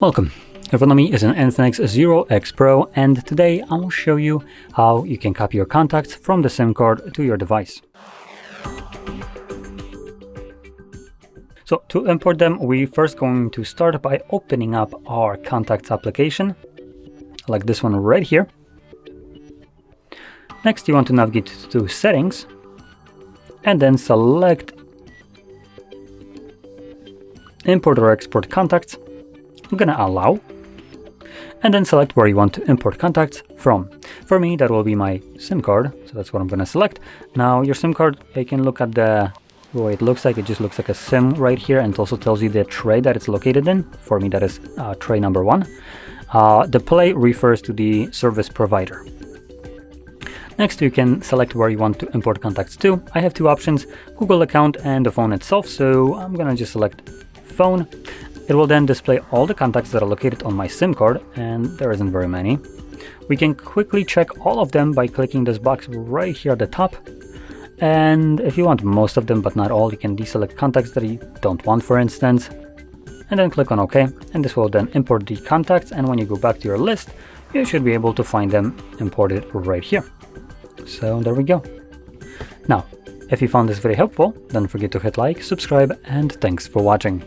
Welcome. In front of me is an INFINIX Zero X Pro, and today I will show you how you can copy your contacts from the SIM card to your device. So to import them, we're first going to start by opening up our contacts application, like this one right here. Next, you want to navigate to settings and then select import or export contacts. I'm gonna allow, and then select where you want to import contacts from. For me, that will be my SIM card, so that's what I'm gonna select. Now, your SIM card, you can look at the way it looks like. It just looks like a SIM right here, and it also tells you the tray that it's located in. For me, that is tray number 1. The play refers to the service provider. Next, you can select where you want to import contacts to. I have two options, Google account and the phone itself, so I'm gonna just select phone. It will then display all the contacts that are located on my SIM card, and there isn't very many. We can quickly check all of them by clicking this box right here at the top. And if you want most of them but not all, you can deselect contacts that you don't want, for instance, and then click on OK. And this will then import the contacts, and when you go back to your list, you should be able to find them imported right here. So there we go. Now, if you found this very helpful, don't forget to hit like, subscribe, and thanks for watching.